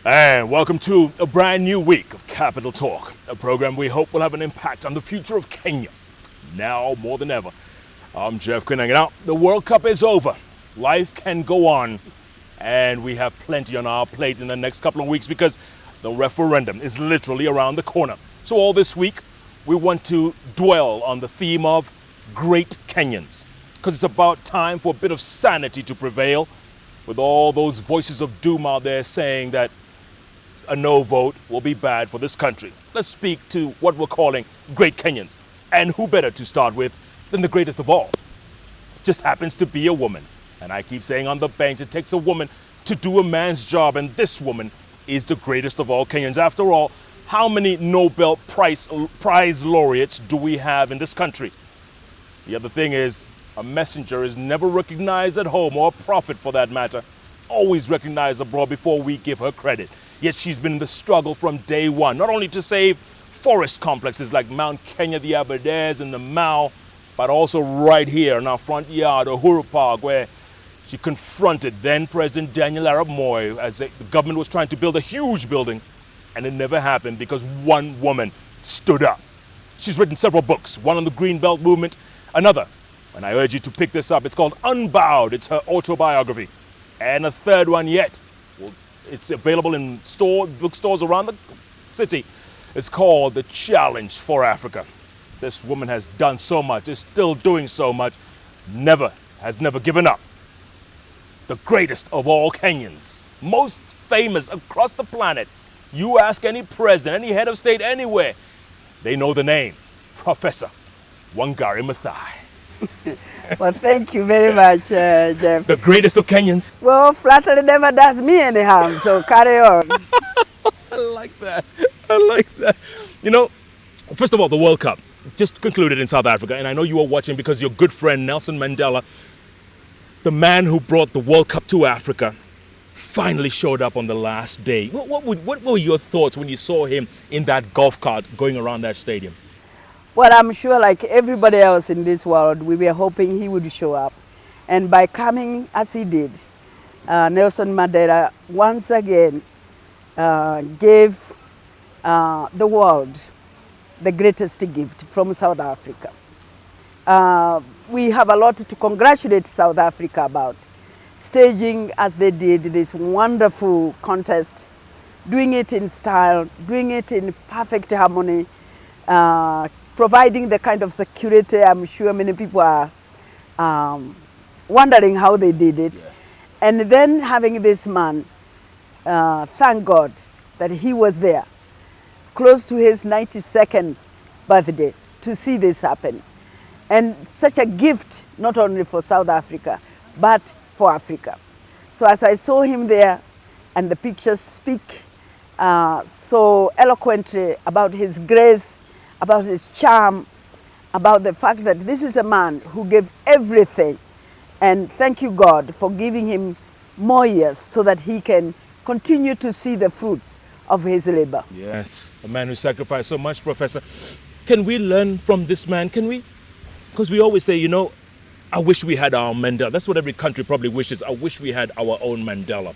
And welcome to a brand new week of Capital Talk, a program we hope will have an impact on the future of Kenya, now more than ever. I'm Jeff Quinn hanging out. The World Cup is over. Life can go on, and we have plenty on our plate in the next couple of weeks because the referendum is literally around the corner. So all this week, we want to dwell on the theme of great Kenyans, because it's about time for a bit of sanity to prevail with all those voices of doom out there saying that a no vote will be bad for this country. Let's speak to what we're calling great Kenyans. And who better to start with than the greatest of all? Just happens to be a woman. And I keep saying on the bench, it takes a woman to do a man's job. And this woman is the greatest of all Kenyans. After all, how many Nobel Prize laureates do we have in this country? The other thing is, a messenger is never recognized at home, or a prophet for that matter, always recognized abroad before we give her credit. Yet she's been in the struggle from day one, not only to save forest complexes like Mount Kenya, the Aberdares, and the Mao, but also right here in our front yard, Uhuru Park, where she confronted then President Daniel Arap Moi as the government was trying to build a huge building, and it never happened because one woman stood up. She's written several books, one on the Green Belt movement, another, and I urge you to pick this up, it's called Unbowed, it's her autobiography, and a third one yet. It's available in bookstores around the city. It's called The Challenge for Africa. This woman has done so much, is still doing so much, has never given up. The greatest of all Kenyans, most famous across the planet. You ask any president, any head of state anywhere, they know the name, Professor Wangari Maathai. Well, thank you very much, Jeff. The greatest of Kenyans. Well, flattery never does me any harm, so carry on. I like that. I like that. You know, first of all, the World Cup just concluded in South Africa, and I know you were watching because your good friend Nelson Mandela, the man who brought the World Cup to Africa, finally showed up on the last day. What were your thoughts when you saw him in that golf cart going around that stadium? Well, I'm sure like everybody else in this world, we were hoping he would show up. And by coming as he did, Nelson Mandela once again gave the world the greatest gift from South Africa. We have a lot to congratulate South Africa about, staging as they did this wonderful contest, doing it in style, doing it in perfect harmony, providing the kind of security I'm sure many people are wondering how they did it. Yes. And then having this man, thank God that he was there, close to his 92nd birthday, to see this happen. And such a gift, not only for South Africa, but for Africa. So as I saw him there, and the pictures speak so eloquently about his grace, about his charm, about the fact that this is a man who gave everything. And thank you, God, for giving him more years so that he can continue to see the fruits of his labor. Yes, a man who sacrificed so much, Professor. Can we learn from this man? Can we? Because we always say, you know, I wish we had our Mandela. That's what every country probably wishes. I wish we had our own Mandela.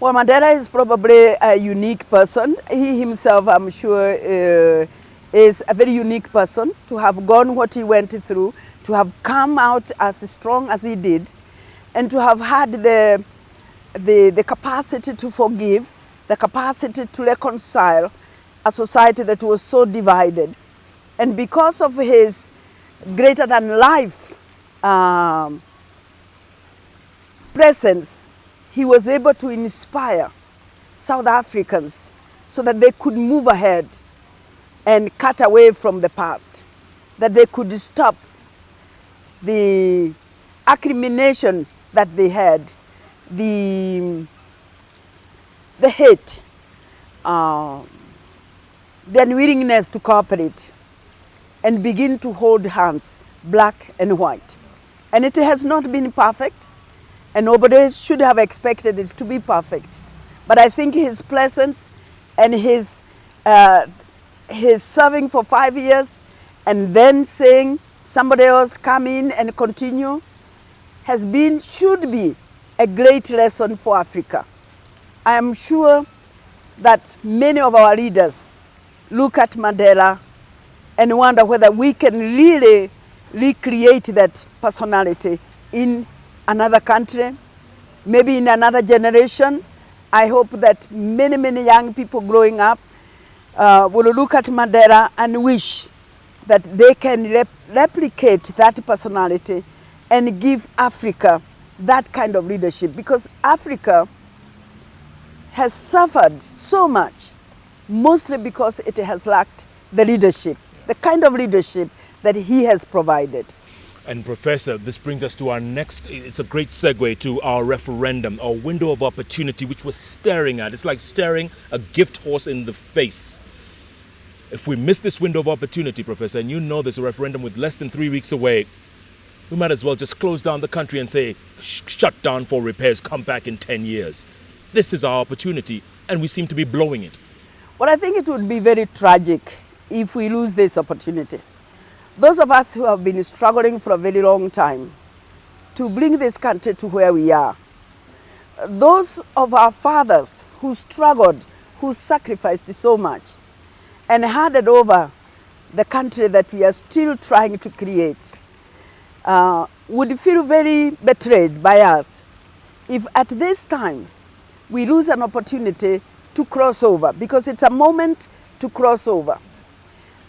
Well, Mandela is probably a unique person. He himself, I'm sure, is a very unique person to have gone what he went through, to have come out as strong as he did, and to have had the capacity to forgive, the capacity to reconcile a society that was so divided. And because of his greater than life presence, he was able to inspire South Africans so that they could move ahead and cut away from the past, that they could stop the acrimination that they had, the hate, the unwillingness to cooperate, and begin to hold hands, black and white. And it has not been perfect, and nobody should have expected it to be perfect. But I think his presence and his serving for 5 years and then saying somebody else come in and continue should be a great lesson for Africa. I am sure that many of our leaders look at Mandela and wonder whether we can really recreate that personality in another country, maybe in another generation. I hope that many, many young people growing up will look at Mandela and wish that they can replicate that personality and give Africa that kind of leadership, because Africa has suffered so much, mostly because it has lacked the leadership, the kind of leadership that he has provided. And Professor, this brings us to our next, it's a great segue to our referendum, our window of opportunity, which we're staring at. It's like staring a gift horse in the face. If we miss this window of opportunity, Professor, and you know there's a referendum with less than 3 weeks away, we might as well just close down the country and say, shut down for repairs, come back in 10 years. This is our opportunity, and we seem to be blowing it. Well, I think it would be very tragic if we lose this opportunity. Those of us who have been struggling for a very long time to bring this country to where we are, those of our fathers who struggled, who sacrificed so much, and handed over the country that we are still trying to create, would feel very betrayed by us if at this time we lose an opportunity to cross over, because it's a moment to cross over.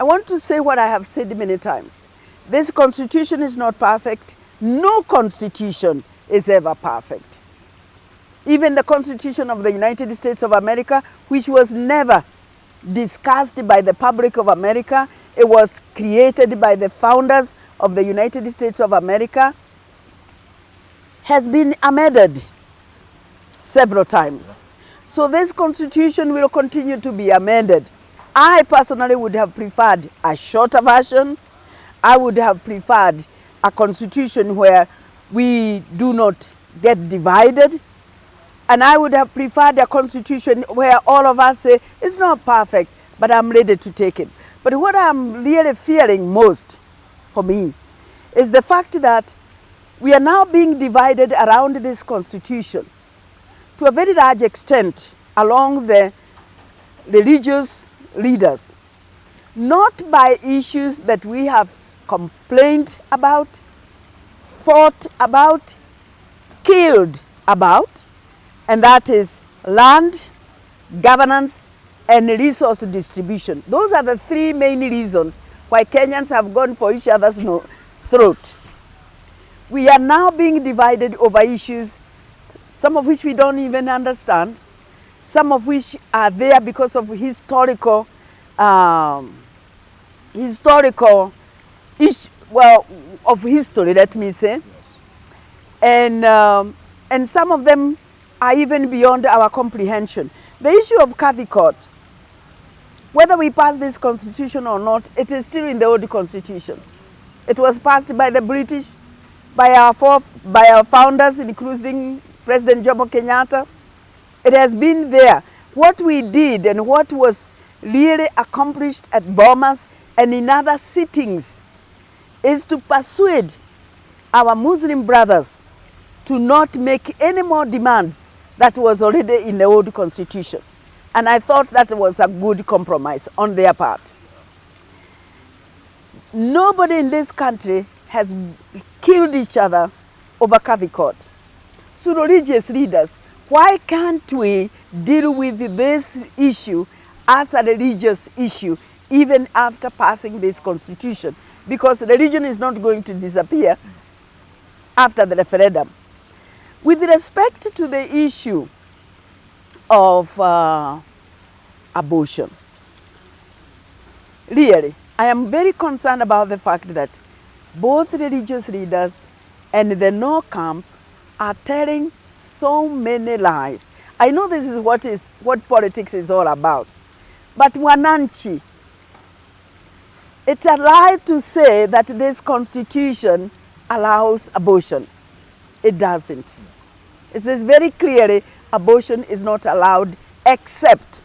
I want to say what I have said many times. This constitution is not perfect. No constitution is ever perfect. Even the Constitution of the United States of America, which was never discussed by the public of America, it was created by the founders of the United States of America, has been amended several times. So this constitution will continue to be amended. I personally would have preferred a shorter version. I would have preferred a constitution where we do not get divided. And I would have preferred a constitution where all of us say, it's not perfect, but I'm ready to take it. But what I'm really fearing most for me is the fact that we are now being divided around this constitution to a very large extent along the religious leaders, not by issues that we have complained about, fought about, killed about, and that is land, governance, and resource distribution. Those are the three main reasons why Kenyans have gone for each other's throat. We are now being divided over issues, some of which we don't even understand, some of which are there because of historical, of history, let me say. Yes. And some of them are even beyond our comprehension. The issue of Catholic Court, whether we pass this constitution or not, it is still in the old constitution. It was passed by the British, by our founders, including President Jomo Kenyatta. It has been there. What we did and what was really accomplished at Bomas and in other sittings is to persuade our Muslim brothers to not make any more demands that was already in the old constitution. And I thought that was a good compromise on their part. Nobody in this country has killed each other over Catholic Court. So religious leaders, why can't we deal with this issue as a religious issue even after passing this constitution? Because religion is not going to disappear after the referendum. With respect to the issue of abortion, really, I am very concerned about the fact that both religious leaders and the no camp are telling so many lies. I know this is what politics is all about. But wananchi, it's a lie to say that this constitution allows abortion. It doesn't. It says very clearly abortion is not allowed except,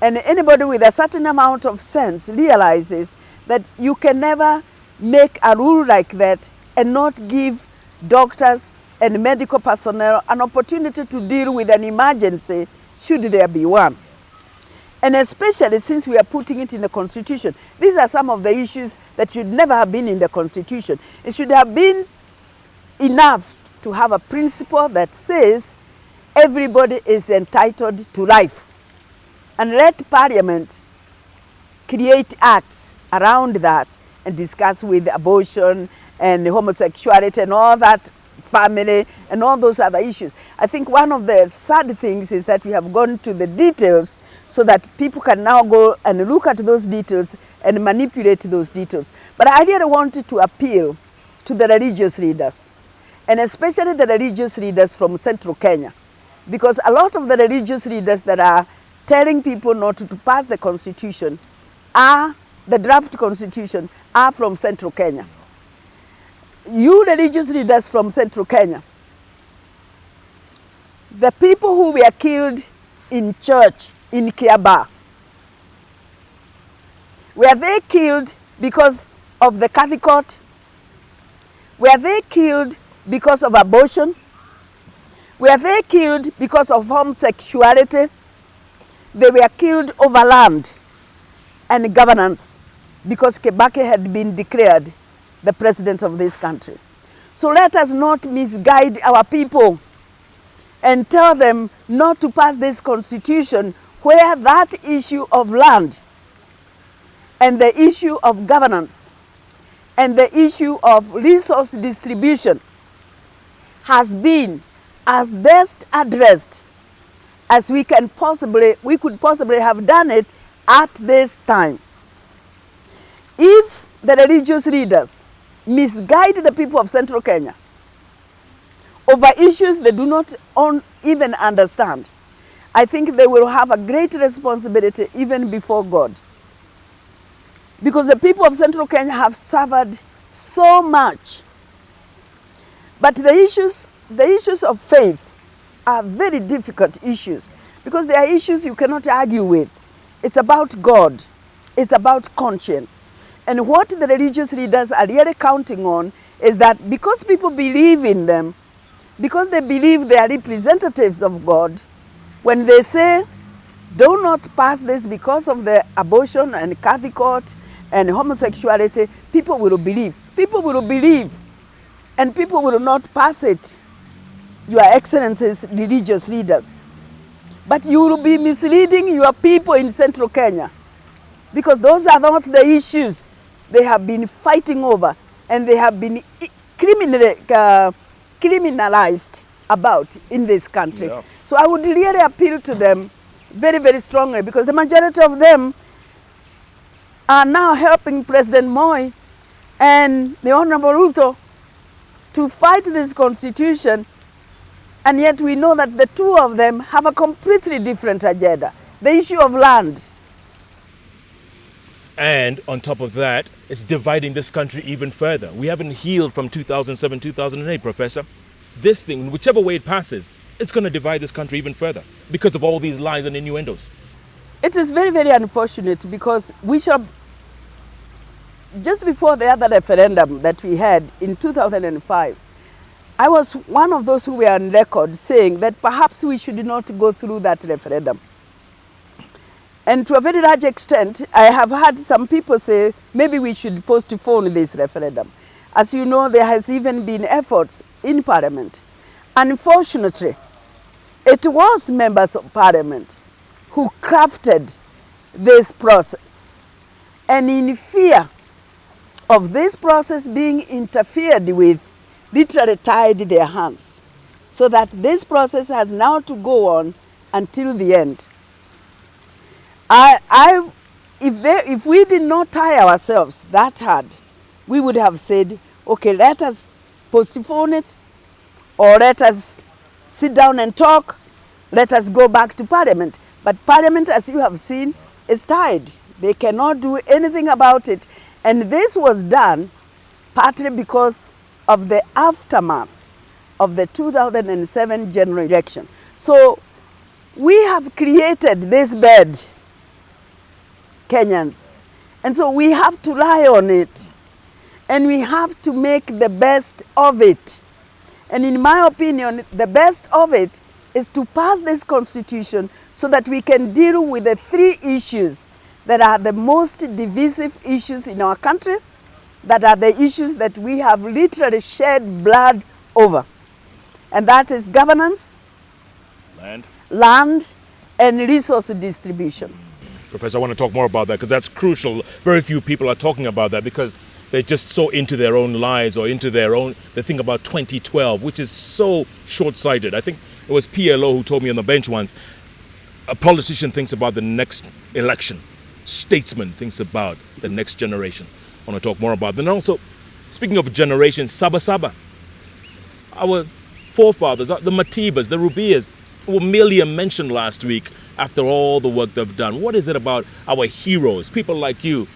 and anybody with a certain amount of sense realizes that you can never make a rule like that and not give doctors and medical personnel an opportunity to deal with an emergency should there be one. And especially since we are putting it in the Constitution. These are some of the issues that should never have been in the Constitution. It should have been enough to have a principle that says everybody is entitled to life. And let Parliament create acts around that and discuss with abortion and homosexuality and all that, family and all those other issues. I think one of the sad things is that we have gone to the details so that people can now go and look at those details and manipulate those details. But I really wanted to appeal to the religious leaders, and especially the religious leaders from Central Kenya, because a lot of the religious leaders that are telling people not to pass the Constitution the draft Constitution are from Central Kenya. You religious leaders from Central Kenya, the people who were killed in church in Kiaba, were they killed because of the Catholic court? Were they killed because of abortion? Were they killed because of homosexuality? They were killed over land and governance because Kibaki had been declared the president of this country. So let us not misguide our people and tell them not to pass this constitution where that issue of land and the issue of governance and the issue of resource distribution has been as best addressed as we could possibly have done it at this time. If the religious leaders misguide the people of Central Kenya over issues they do not even understand, I think they will have a great responsibility even before God. Because the people of Central Kenya have suffered so much. But the issues of faith are very difficult issues because they are issues you cannot argue with. It's about God. It's about conscience. And what the religious leaders are really counting on is that because people believe in them, because they believe they are representatives of God, when they say, do not pass this because of the abortion and Catholic court and homosexuality, people will believe. People will believe. And people will not pass it, Your Excellencies, religious leaders. But you will be misleading your people in Central Kenya, because those are not the issues they have been fighting over and they have been criminalized about in this country. Yeah. So I would really appeal to them very, very strongly, because the majority of them are now helping President Moi and the Honorable Ruto to fight this constitution, and yet we know that the two of them have a completely different agenda, the issue of land. And on top of that, it's dividing this country even further. We haven't healed from 2007, 2008, Professor. This thing, whichever way it passes, it's going to divide this country even further because of all these lies and innuendos. It is very, very unfortunate, because we shall, just before the other referendum that we had in 2005, I was one of those who were on record saying that perhaps we should not go through that referendum. And to a very large extent, I have had some people say, maybe we should postpone this referendum. As you know, there has even been efforts in Parliament. Unfortunately, it was members of Parliament who crafted this process. And in fear of this process being interfered with, literally tied their hands, so that this process has now to go on until the end. If we did not tie ourselves that hard, we would have said, okay, let us postpone it, or let us sit down and talk, let us go back to Parliament. But Parliament, as you have seen, is tied. They cannot do anything about it. And this was done partly because of the aftermath of the 2007 general election. So we have created this bed, Kenyans. And so we have to lie on it. And we have to make the best of it. And in my opinion, the best of it is to pass this constitution so that we can deal with the three issues that are the most divisive issues in our country, that are the issues that we have literally shed blood over. And that is governance, land, and resource distribution. Professor, I want to talk more about that because that's crucial. Very few people are talking about that because they're just so into their own lives or into their own, they think about 2012, which is so short-sighted. I think it was PLO who told me on the bench once, a politician thinks about the next election. Statesman thinks about the next generation. I want to talk more about that. And also, speaking of generation, Saba Saba. Our forefathers, the Matibas, the Rubias, were merely mentioned last week after all the work they've done. What is it about our heroes, people like you,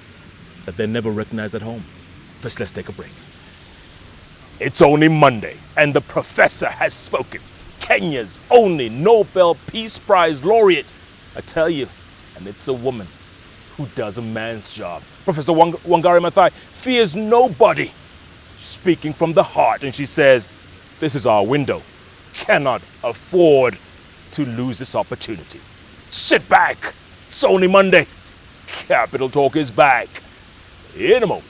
that they never recognize at home? First, let's take a break. It's only Monday, and the professor has spoken. Kenya's only Nobel Peace Prize laureate. I tell you, and it's a woman who does a man's job. Professor Wangari Maathai fears nobody. Speaking from the heart, and she says, this is our window. Cannot afford to lose this opportunity. Sit back. It's only Monday. Capital Talk is back in a moment.